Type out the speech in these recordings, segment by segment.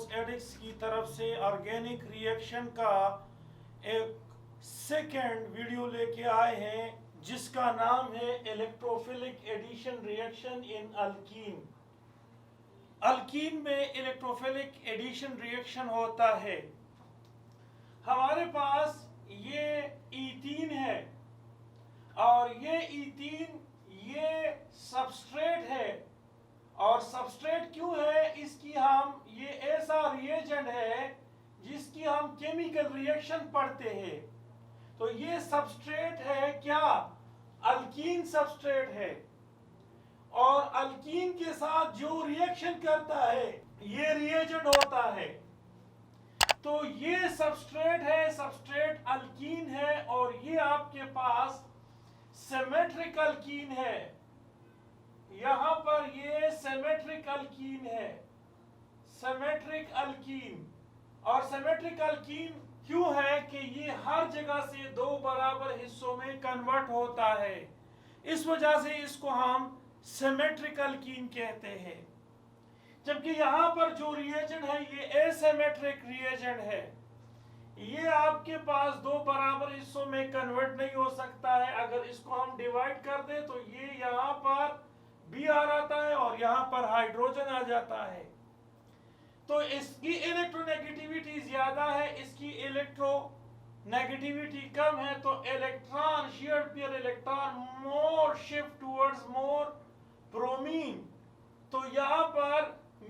Course addicts की तरफ से ऑर्गेनिक रिएक्शन का एक सेकेंड वीडियो लेके आए हैं जिसका नाम है electrophilic addition reaction in alkene. Alkene में इलेक्ट्रोफिलिक एडिशन रिएक्शन होता है। हमारे पास ये ईथीन है और ये ईथीन ये सबस्ट्रेट है। और सबस्ट्रेट क्यों है, इसकी हम ये ऐसा रिएजेंट है जिसकी हम केमिकल रिएक्शन पढ़ते हैं। तो ये सबस्ट्रेट है क्या, अल्कीन सबस्ट्रेट है। और अल्कीन के साथ जो रिएक्शन करता है ये रिएजेंट होता है। तो ये सबस्ट्रेट है, सबस्ट्रेट अल्कीन है और ये आपके पास सिमेट्रिक अल्कीन है। यहां पर ये सिमेट्रिक अल्कीन है, सिमेट्रिक अल्कीन। और सिमेट्रिक अल्कीन क्यों है कि ये हर जगह से दो बराबर हिस्सों में कन्वर्ट होता है, इस वजह से इसको हम सिमेट्रिक अल्कीन कहते हैं। जबकि यहां पर जो रिएजेंट है ये एसिमेट्रिक रिएजेंट है, ये आपके पास दो बराबर हिस्सों में कन्वर्ट नहीं हो सकता है। अगर इसको हम डिवाइड कर दें तो ये यहां पर Br आता है और यहां पर हाइड्रोजन आ जाता है। तो इसकी इलेक्ट्रोनेगेटिविटी ज्यादा है, इसकी इलेक्ट्रोनेगेटिविटी कम है। तो इलेक्ट्रॉन शेयर्ड पेयर इलेक्ट्रॉन मोर शिफ्ट टुवर्ड्स मोर ब्रोमीन। तो यहां पर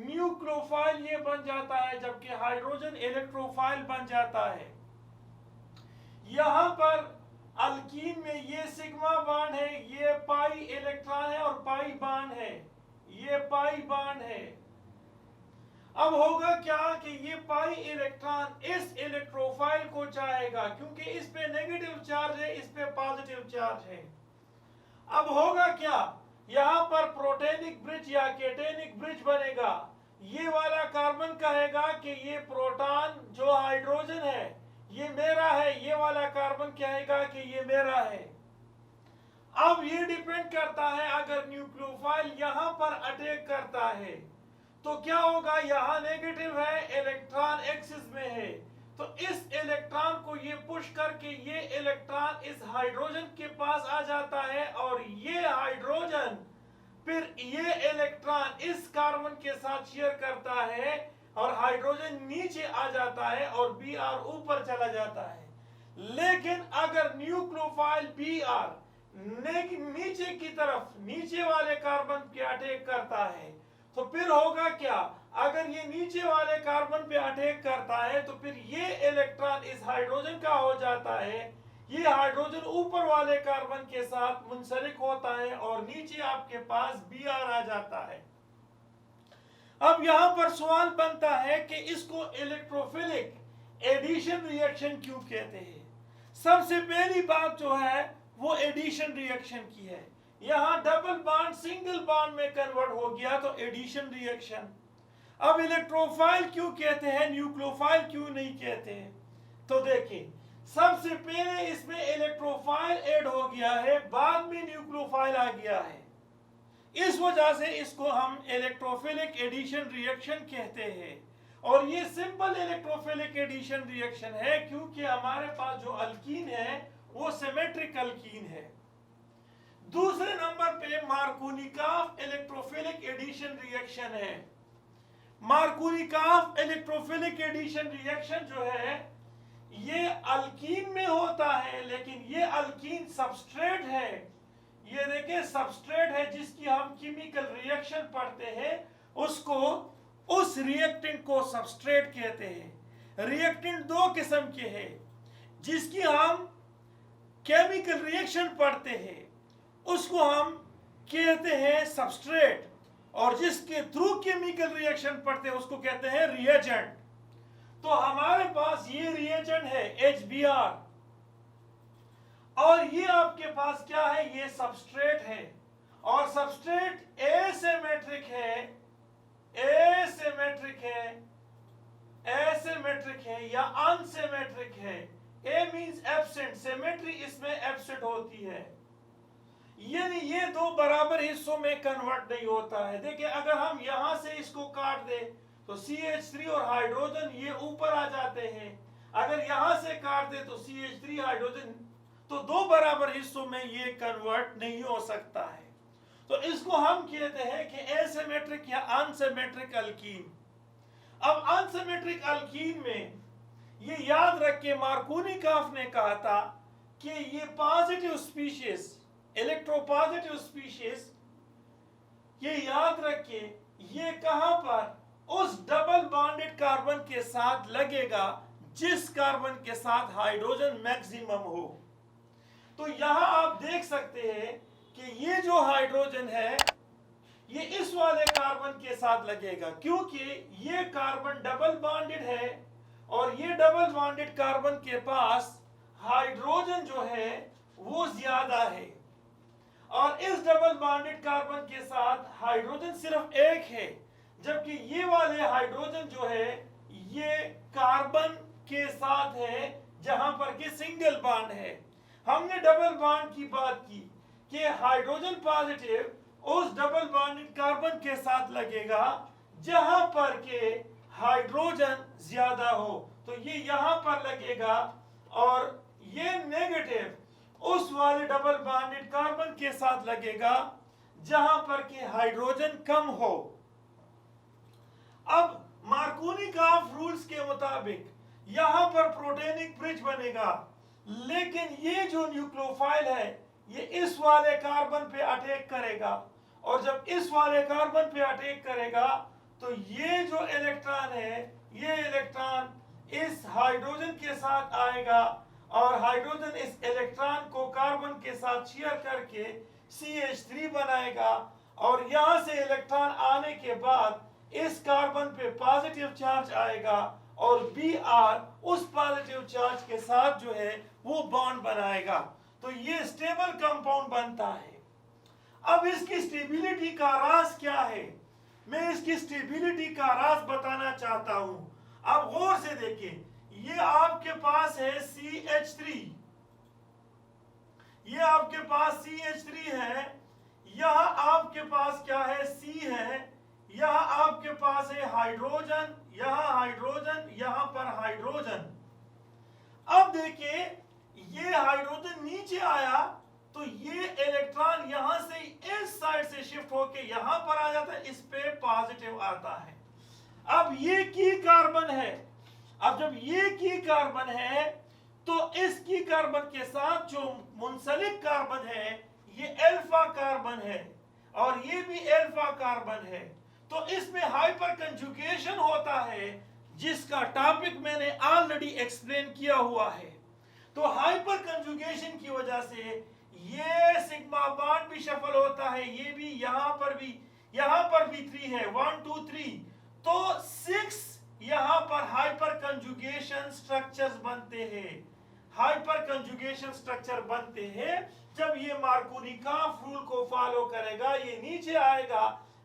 न्यूक्लियोफाइल ये बन जाता है जबकि हाइड्रोजन इलेक्ट्रोफाइल बन जाता है। यहां पर अल्कीन में ये सिग्मा बॉन्ड है, ये पाई इलेक्ट्रॉन है और पाई बॉन्ड है, ये पाई बॉन्ड है। अब होगा क्या कि ये पाई इलेक्ट्रॉन इस इलेक्ट्रोफाइल को चाहेगा क्योंकि इस पे नेगेटिव चार्ज है, इस पे पॉजिटिव चार्ज है। अब होगा क्या, यहां पर प्रोटॉनिक ब्रिज या केटेनिक ब्रिज बनेगा। ये वाला कार्बन कहेगा कि ये प्रोटॉन जो हाइड्रोजन है ये मेरा है, ये वाला कार्बन कहेगा कि ये मेरा है। अब ये डिपेंड करता है, अगर न्यूक्लियोफाइल यहां पर अटैक करता है तो क्या होगा, यहां नेगेटिव है, इलेक्ट्रॉन एक्सिस में है। तो इस इलेक्ट्रॉन को ये पुश करके ये इलेक्ट्रॉन इस हाइड्रोजन के पास आ जाता है और ये हाइड्रोजन फिर ये इलेक्ट्रॉन इस कार्बन के साथ शेयर करता है और हाइड्रोजन नीचे आ जाता है और Br ऊपर चला जाता है। लेकिन अगर न्यूक्लियोफाइल Br नीचे की तरफ नीचे वाले कार्बन पे अटैक करता है तो फिर होगा क्या, अगर ये नीचे वाले कार्बन पे अटैक करता है तो फिर ये इलेक्ट्रॉन इस हाइड्रोजन का हो जाता है, ये हाइड्रोजन ऊपर वाले कार्बन के साथ मुंसलिक होता है और नीचे आपके पास Br आ जाता है। अब यहां पर सवाल बनता है कि इसको इलेक्ट्रोफिलिक एडिशन रिएक्शन क्यों कहते हैं। सबसे पहली बात जो है वो एडिशन रिएक्शन की है। यहां डबल बॉन्ड सिंगल बॉन्ड में कन्वर्ट हो गया तो एडिशन रिएक्शन। अब इलेक्ट्रोफाइल क्यों कहते हैं, न्यूक्लियोफाइल क्यों नहीं कहते हैं। तो देखिए, सबसे पहले इसमें इलेक्ट्रोफाइल ऐड हो गया है, बाद में न्यूक्लियोफाइल आ गया है, इस वजह से इसको हम इलेक्ट्रोफिलिक एडिशन रिएक्शन कहते हैं। और ये सिंपल इलेक्ट्रोफिलिक एडिशन रिएक्शन है क्योंकि हमारे पास जो अल्कीन है वो सिमेट्रिक अल्कीन है। दूसरे नंबर पे मार्कोनिकॉफ इलेक्ट्रोफिलिक एडिशन रिएक्शन है। मार्कोनिकॉफ इलेक्ट्रोफिलिक एडिशन रिएक्शन जो है ये अल्कीन में होता है, लेकिन ये अल्कीन सबस्ट्रेट है। ये देखिए सबस्ट्रेट है जिसकी हम केमिकल रिएक्शन पढ़ते हैं, उसको उस रिएक्टेंट को सबस्ट्रेट कहते हैं। रिएक्टेंट दो किस्म के हैं, जिसकी हम केमिकल रिएक्शन पढ़ते हैं उसको हम कहते हैं सबस्ट्रेट, और जिसके थ्रू केमिकल रिएक्शन पढ़ते हैं उसको कहते हैं रिएजेंट। तो हमारे पास ये रिएजेंट है HBr और ये आपके पास क्या है, ये सबस्ट्रेट है। और सबस्ट्रेट एसिमेट्रिक है, एसिमेट्रिक है, एसिमेट्रिक है या अनसिमेट्रिक है। ए मींस एब्सेंट, सिमेट्री इसमें एब्सेंट होती है, यानी ये दो बराबर हिस्सों में कन्वर्ट नहीं होता है। देखिए अगर हम यहां से इसको काट दें तो CH3 और हाइड्रोजन ये ऊपर आ जाते हैं। अगर यहां से काट दे तो CH3 हाइड्रोजन, तो दो बराबर हिस्सों में ये कन्वर्ट नहीं हो सकता है। तो इसको हम कहते हैं कि एसिमेट्रिक या अनसिमेट्रिक अल्कीन। अब अनसिमेट्रिक अल्कीन में ये याद रख के मार्कोनिकॉफ ने कहा था कि ये पॉजिटिव स्पीशीज, इलेक्ट्रोपॉजिटिव स्पीशीज, ये याद रख के ये कहां पर, उस डबल बॉन्डेड कार्बन के साथ लगेगा जिस कार्बन के साथ हाइड्रोजन मैक्सिमम हो। तो यहां आप देख सकते हैं कि ये जो हाइड्रोजन है ये इस वाले कार्बन के साथ लगेगा, क्योंकि ये कार्बन डबल बॉन्डेड है और ये डबल बॉन्डेड कार्बन के पास हाइड्रोजन जो है वो ज्यादा है, और इस डबल बॉन्डेड कार्बन के साथ हाइड्रोजन सिर्फ एक है, जबकि ये वाले हाइड्रोजन जो है ये कार्बन के साथ है जहां पर कि सिंगल बॉन्ड है। हमने डबल बॉन्ड की बात की कि हाइड्रोजन पॉजिटिव उस डबल बॉन्डेड कार्बन के साथ लगेगा जहां पर के हाइड्रोजन ज्यादा हो, तो ये यहां पर लगेगा, और ये नेगेटिव उस वाले डबल बॉन्डेड कार्बन के साथ लगेगा जहां पर के हाइड्रोजन कम हो। अब मार्कोनिकॉफ रूल्स के मुताबिक यहां पर प्रोटेनिक ब्रिज बनेगा, लेकिन ये जो न्यूक्लियोफाइल है ये इस वाले कार्बन पे अटैक करेगा, और जब इस वाले कार्बन पे अटैक करेगा तो ये जो इलेक्ट्रॉन है ये इलेक्ट्रॉन इस हाइड्रोजन के साथ आएगा, और हाइड्रोजन इस इलेक्ट्रॉन को कार्बन के साथ शेयर करके CH3 बनाएगा, और यहां से इलेक्ट्रॉन आने के बाद इस कार्बन पे पॉजिटिव चार्ज आएगा और Br उस पॉजिटिव चार्ज के साथ जो है वो बॉन्ड बनाएगा, तो ये स्टेबल कंपाउंड बनता है। अब इसकी स्टेबिलिटी का राज क्या है, मैं इसकी स्टेबिलिटी का राज बताना चाहता हूं। आप गौर से देखिए, ये आपके पास है CH3, ये आपके पास CH3 है, यहां आपके पास क्या है, C है, यहां आपके पास है हाइड्रोजन, यहां हाइड्रोजन, यहां पर हाइड्रोजन। अब देखिए ये हाइड्रोजन नीचे आया तो ये इलेक्ट्रॉन यहां से इस साइड से शिफ्ट होके यहां पर आ जाता है, इस पे पॉजिटिव आता है। अब ये की कार्बन है, अब जब ये की कार्बन है तो इस की कार्बन के साथ जो मुंसलिक कार्बन है ये अल्फा कार्बन है, और ये भी अल्फा कार्बन है, तो इसमें हाइपर कंजुगेशन होता है जिसका टॉपिक मैंने ऑलरेडी एक्सप्लेन किया हुआ है। तो हाइपर कंजुगेशन की वजह से ये सिग्मा बॉन्ड भी शफल होता है, ये भी, यहां पर भी 3 है, 1 2 3, तो 6 यहां पर हाइपर कंजुगेशन स्ट्रक्चर्स बनते हैं, हाइपर कंजुगेशन स्ट्रक्चर बनते हैं। जब ये मार्कोनिकॉफ रूल को फॉलो करेगा ये नीचे आएगा,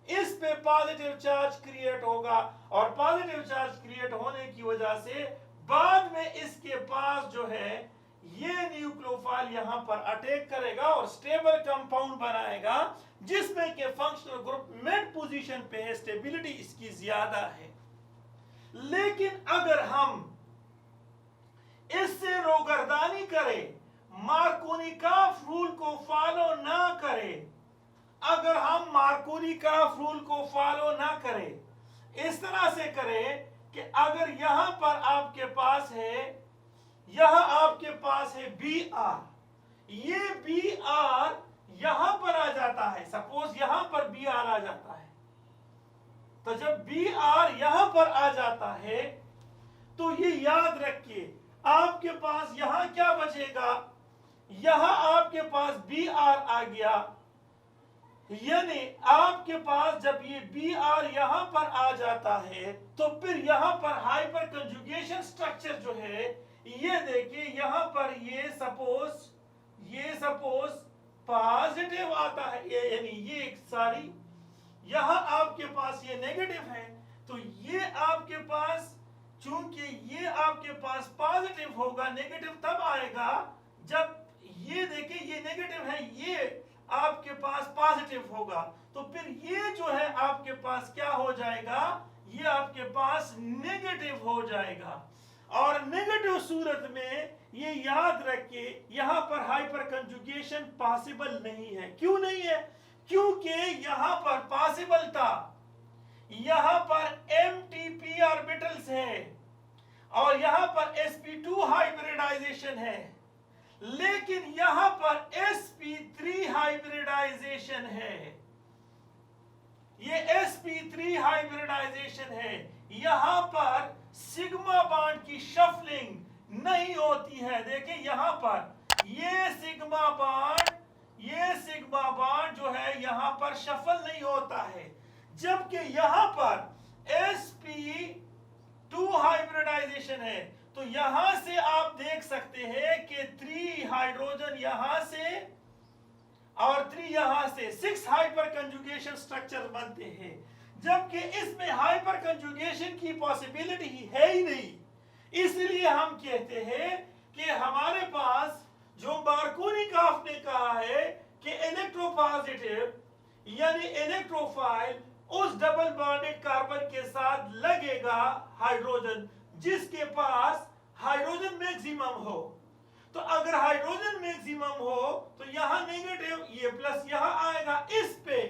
इस पे पॉजिटिव चार्ज क्रिएट होगा, और पॉजिटिव चार्ज क्रिएट होने की वजह से बाद में इसके पास जो है ये न्यूक्लियोफाइल यहां पर अटैक करेगा और स्टेबल कंपाउंड बनाएगा, जिसमें के फंक्शनल ग्रुप मिड पोजीशन पे है, स्टेबिलिटी इसकी ज्यादा है। लेकिन अगर हम इससे रोगर्दानी करें, मार्कोनिकॉफ रूल को फॉलो ना करें, अगर हम मार्कोनिकॉफ रूल को फॉलो ना करें, इस तरह से करें कि अगर यहां पर आपके पास है, यहां आपके पास है Br, ये Br यहां पर आ जाता है, सपोज यहां पर Br आ जाता है, तो जब Br यहां पर आ जाता है तो ये याद रखिए आपके पास यहां क्या बचेगा, यहां आपके पास Br आ गया, यानी आपके पास जब ये Br यहां पर आ जाता है तो फिर यहां पर हाइपर कंजुगेशन स्ट्रक्चर जो है, ये देखिए यहां पर ये सपोज पॉजिटिव आता है, यानी ये एक सारी, यहां आपके पास ये नेगेटिव है, तो ये आपके पास, चूंकि ये आपके पास पॉजिटिव होगा, नेगेटिव तब आएगा जब ये देखिए ये नेगेटिव है, ये आपके पास पॉजिटिव होगा, तो फिर ये जो है आपके पास क्या हो जाएगा, ये आपके पास नेगेटिव हो जाएगा। और नेगेटिव सूरत में ये याद रखिए यहां पर हाइपर कंजुगेशन पॉसिबल नहीं है। क्यों नहीं है? क्योंकि यहां पर पॉसिबल था, यहां पर MTP ऑर्बिटल्स है और यहां पर sp2 हाइब्रिडाइजेशन है, लेकिन यहां पर sp3 हाइब्रिडाइजेशन है। ये sp3 हाइब्रिडाइजेशन है, यहां पर सिग्मा बॉन्ड की शफलिंग नहीं होती है। देखिए यहां पर ये सिग्मा बॉन्ड जो है यहां पर शफल नहीं होता है, जबकि यहां पर sp2 हाइब्रिडाइजेशन है। तो यहां से आप देख सकते हैं कि 3 हाइड्रोजन यहां से और 3 यहां से 6 हाइपर कंजुगेशन स्ट्रक्चर बनते हैं, जबकि इसमें हाइपर कंजुगेशन की पॉसिबिलिटी है ही नहीं। इसलिए हम कहते हैं कि हमारे पास जो मार्कोनिकॉफ ने कहा है कि इलेक्ट्रोपॉजिटिव यानी इलेक्ट्रोफाइल उस डबल बॉन्डेड कार्बन के साथ लगेगा हाइड्रोजन जिसके पास हाइड्रोजन मैक्सिमम हो। तो अगर हाइड्रोजन मैक्सिमम हो तो यहां नेगेटिव, ये प्लस यहां आएगा, इस पे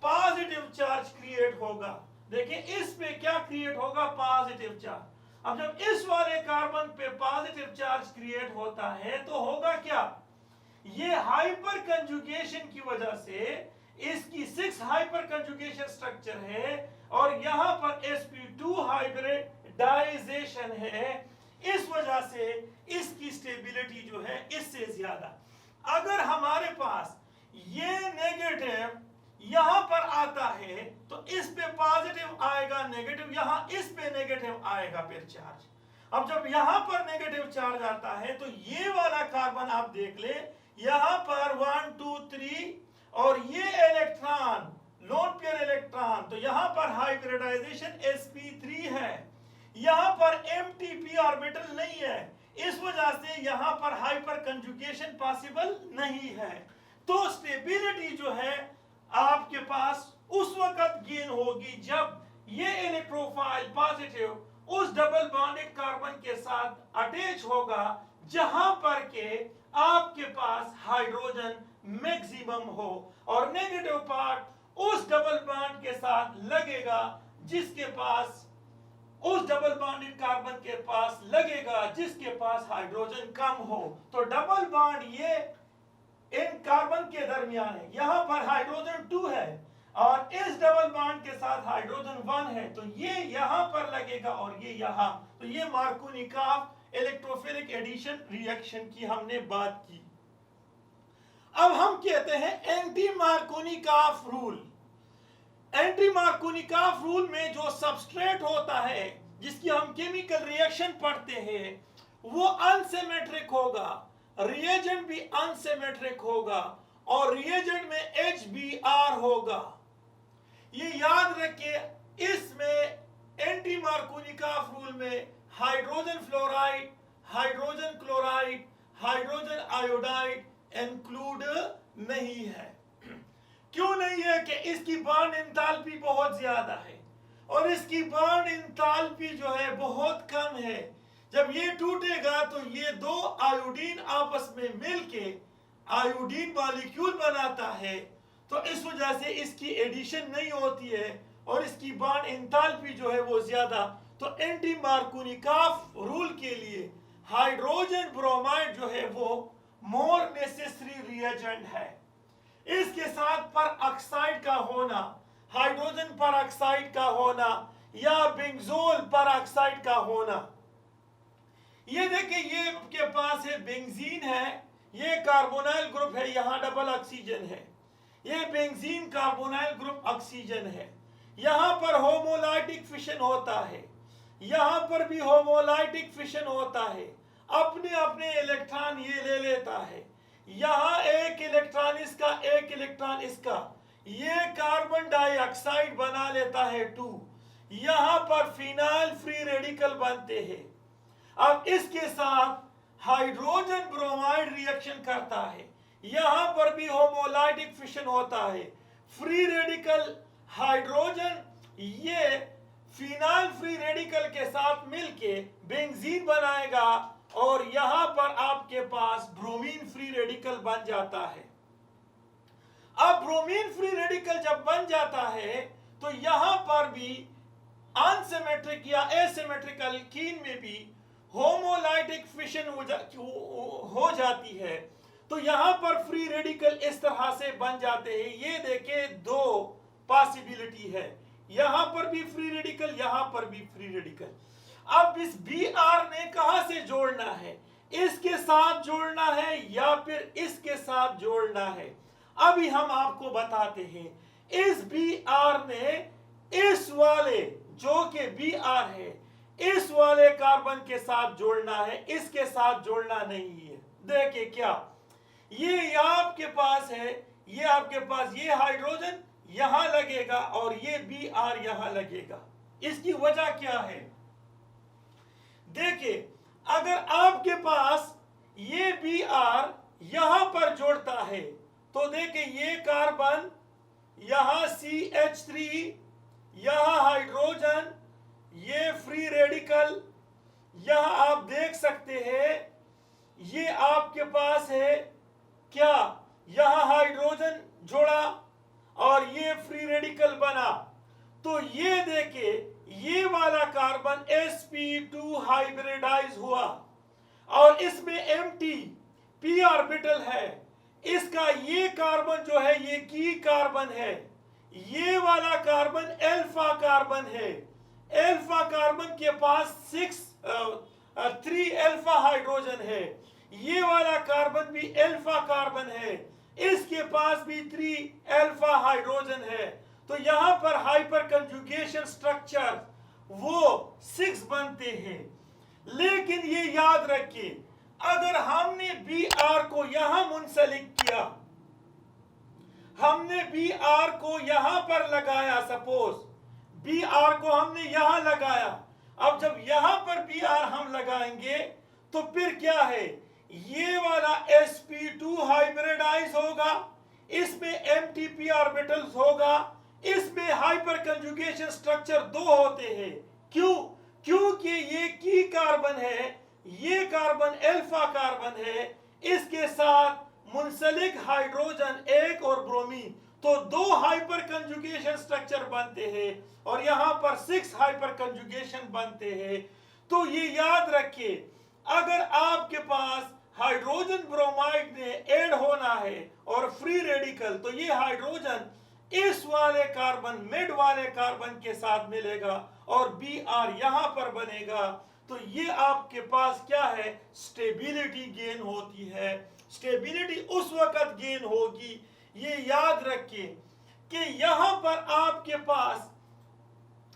पॉजिटिव चार्ज क्रिएट होगा। देखिए इस पे क्या क्रिएट होगा? Positive charge. अब जब इस वाले कार्बन पे पॉजिटिव चार्ज क्रिएट होता है तो होगा क्या? ये हाइपर कंजुगेशन की वजह से इसकी 6 हाइपर कंजुगेशन स्ट्रक्चर है और यहां पर sp2 हाइब्रिडाइजेशन है, इस वजह से इसकी स्टेबिलिटी जो है इससे ज्यादा। अगर हमारे पास ये नेगेटिव यहां पर आता है तो इस पे पॉजिटिव आएगा, नेगेटिव यहां इस पे नेगेटिव आएगा फिर चार्ज। अब जब यहां पर नेगेटिव चार्ज आता है तो ये वाला कार्बन आप देख ले, यहां पर 1 2 3 और ये इलेक्ट्रॉन लोन पेयर इलेक्ट्रॉन, तो यहां पर हाइब्रिडाइजेशन sp3 है, यहां पर MTP ऑर्बिटल नहीं है, इस वजह से यहां पर हाइपर कंजुगेशन पॉसिबल नहीं है। तो स्टेबिलिटी जो है आपके पास उस वक्त गेन होगी जब ये इलेक्ट्रोफाइल पॉजिटिव उस डबल बॉन्डेड कार्बन के साथ अटैच होगा जहां पर के आपके पास हाइड्रोजन मैक्सिमम हो, और नेगेटिव पार्ट उस डबल बॉन्ड के साथ लगेगा जिसके पास उस डबल बॉन्डेड कार्बन के पास लगेगा जिसके पास हाइड्रोजन कम हो। तो डबल बॉन्ड ये इन कार्बन के दरमियान है, यहां पर हाइड्रोजन 2 है और इस डबल बॉन्ड के साथ हाइड्रोजन 1 है, तो ये यहां पर लगेगा और ये यहां। तो ये मार्कोनिकॉफ इलेक्ट्रोफिलिक एडिशन रिएक्शन की हमने बात की। अब हम कहते हैं anti Markovnikov rule. Anti Markovnikov rule में जो सबस्ट्रेट होता है जिसकी हम केमिकल रिएक्शन पढ़ते हैं वो अनसिमेट्रिक होगा, रिएजेंट भी अनसिमेट्रिक होगा और रिएजेंट में HBr होगा। ये याद रखिए, इसमें एंटी मार्कोनिकॉफ रूल में hydrogen fluoride, hydrogen chloride, hydrogen iodide include नहीं है। क्यों नहीं है? कि इसकी बॉन्ड एंथैल्पी बहुत ज्यादा है और इसकी बॉन्ड एंथैल्पी जो है बहुत कम है। जब ये टूटेगा तो ये दो आयोडीन आपस में मिलके आयोडीन मॉलिक्यूल बनाता है, तो इस वजह से इसकी एडिशन नहीं होती है और इसकी बॉन्ड एंथैल्पी जो है वो ज्यादा। तो एंटी मार्कोनिकॉफ रूल के लिए हाइड्रोजन ब्रोमाइड जो है वो मोर नेसेसरी रिएजेंट है। इसके साथ पर ऑक्साइड का होना, हाइड्रोजन पर ऑक्साइड का होना या बेंजोल पर ऑक्साइड का होना। ये देखिए, ये के पास है बेंजीन है, ये कार्बोनाइल ग्रुप है, यहां डबल ऑक्सीजन है, ये बेंजीन कार्बोनाइल ग्रुप ऑक्सीजन है। यहां पर होमोलाइटिक फिशन होता है, यहां पर भी होमोलाइटिक फिशन होता है, अपने अपने इलेक्ट्रॉन ये ले लेता है। यहां एक इलेक्ट्रॉन इसका, एक इलेक्ट्रॉन इसका, ये कार्बन डाइऑक्साइड बना लेता है 2। यहां पर फिनाइल फ्री रेडिकल बनते हैं। अब इसके साथ हाइड्रोजन ब्रोमाइड रिएक्शन करता है, यहां पर भी होमोलाइटिक फिशन होता है, फ्री रेडिकल हाइड्रोजन ये फिनाइल फ्री रेडिकल के साथ मिलके बेंजीन बनाएगा और यहां पर आपके पास ब्रोमीन फ्री रेडिकल बन जाता है। अब ब्रोमीन फ्री रेडिकल जब बन जाता है तो यहां पर भी अनसिमेट्रिक या एसिमेट्रिकल कीन में भी होमोलाइटिक फिशन हो जाती है। तो यहां पर फ्री रेडिकल इस तरह से बन जाते हैं। ये देखिए दो पॉसिबिलिटी है, यहां पर भी फ्री रेडिकल, यहां पर भी फ्री रेडिकल। अब इस Br ने कहां से जोड़ना है, इसके साथ जोड़ना है या फिर इसके साथ जोड़ना है। अभी हम आपको बताते हैं। इस Br ने इस वाले जो कि Br है इस वाले कार्बन के साथ जोड़ना है, इसके साथ जोड़ना नहीं है। देखिए क्या, ये आपके पास है, ये आपके पास ये हाइड्रोजन यहां लगेगा और ये Br यहां लगेगा। इसकी वजह क्या है? देखिए, अगर आपके पास ये Br यहां पर जोड़ता है तो देखिए ये कार्बन यहां CH3, यहां हाइड्रोजन, ये फ्री रेडिकल, यहां आप देख सकते हैं ये आपके पास है क्या, यहां हाइड्रोजन जोड़ा और ये फ्री रेडिकल बना। तो ये देखिए ये वाला कार्बन sp2 हाइब्रिडाइज हुआ और इसमें एम्प्टी p ऑर्बिटल है। इसका ये कार्बन जो है ये की कार्बन है, ये वाला कार्बन अल्फा कार्बन है। अल्फा कार्बन के पास 3 अल्फा हाइड्रोजन है, ये वाला कार्बन भी अल्फा कार्बन है, इसके पास भी 3 अल्फा हाइड्रोजन है। तो यहां पर हाइपर कंजुगेशन स्ट्रक्चर वो 6 बनते हैं। लेकिन ये याद रखिए, अगर हमने Br को यहां मुंसलिक किया, हमने Br को यहां पर लगाया, सपोज Br को हमने यहां लगाया, अब जब यहां पर Br हम लगाएंगे तो फिर क्या है, ये वाला sp2 हाइब्रिडाइज होगा, इसमें एमटीपी ऑर्बिटल्स होगा, इसमें हाइपर कंजुगेशन स्ट्रक्चर 2 होते हैं। क्यों? क्योंकि ये की कार्बन है, ये कार्बन अल्फा कार्बन है, इसके साथ मुंसलिक हाइड्रोजन 1 और ब्रोमीन, तो 2 हाइपर कंजुगेशन स्ट्रक्चर बनते हैं और यहां पर 6 हाइपर कंजुगेशन बनते हैं। तो ये याद रखिए, अगर आपके पास हाइड्रोजन ब्रोमाइड में ऐड होना है और फ्री रेडिकल, तो ये हाइड्रोजन इस वाले कार्बन मिड वाले कार्बन के साथ मिलेगा और Br यहां पर बनेगा। तो ये आपके पास क्या है, स्टेबिलिटी गेन होती है। स्टेबिलिटी उस वक्त गेन होगी, ये याद रखिए कि यहां पर आपके पास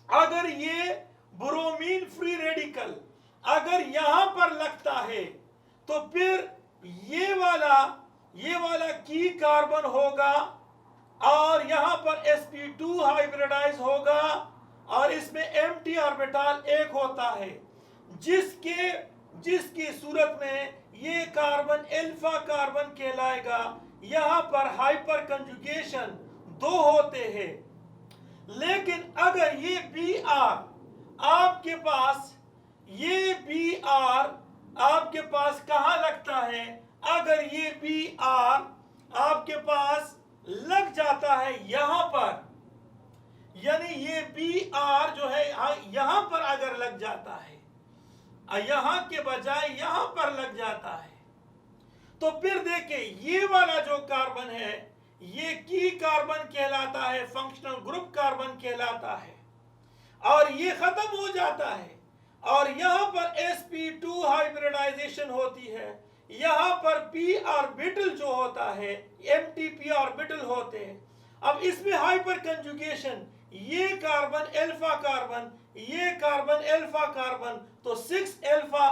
अगर ये ब्रोमीन फ्री रेडिकल अगर यहां पर लगता है तो फिर ये वाला की कार्बन होगा और यहां पर sp2 हाइब्रिडाइज होगा और इसमें एम्प्टी ऑर्बिटल 1 होता है, जिसकी सूरत में ये कार्बन अल्फा कार्बन कहलाएगा। यहां पर हाइपर कंजुगेशन 2 होते हैं। लेकिन अगर ये Br आपके पास, ये Br आपके पास कहां लगता है, अगर ये Br आपके पास लग जाता है यहां पर, यानी ये Br जो है यहां पर अगर लग जाता है, यहां के बजाय यहां पर लग जाता है, तो फिर देखिए ये वाला जो कार्बन है ये की कार्बन कहलाता है, फंक्शनल ग्रुप कार्बन कहलाता है और ये खत्म हो जाता है और यहां पर sp2 हाइब्रिडाइजेशन होती है। यहां पर p ऑर्बिटल जो होता है, mtp ऑर्बिटल होते हैं। अब इसमें हाइपर कंजुगेशन, ये कार्बन अल्फा कार्बन, ये कार्बन अल्फा कार्बन, तो 6 अल्फा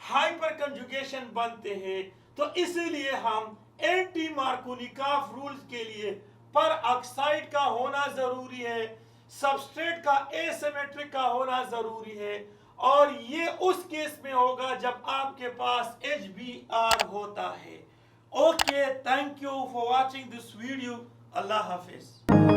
हाइपर कंजुगेशन बनते हैं। तो इसीलिए हम एंटी मार्कोनिकॉफ रूल्स के लिए पर ऑक्साइड का होना जरूरी है, सबस्ट्रेट का एसिमेट्रिक का होना जरूरी है और ये उस केस में होगा जब आपके पास HBr होता है। Okay, thank you for watching this video. Allah Hafiz.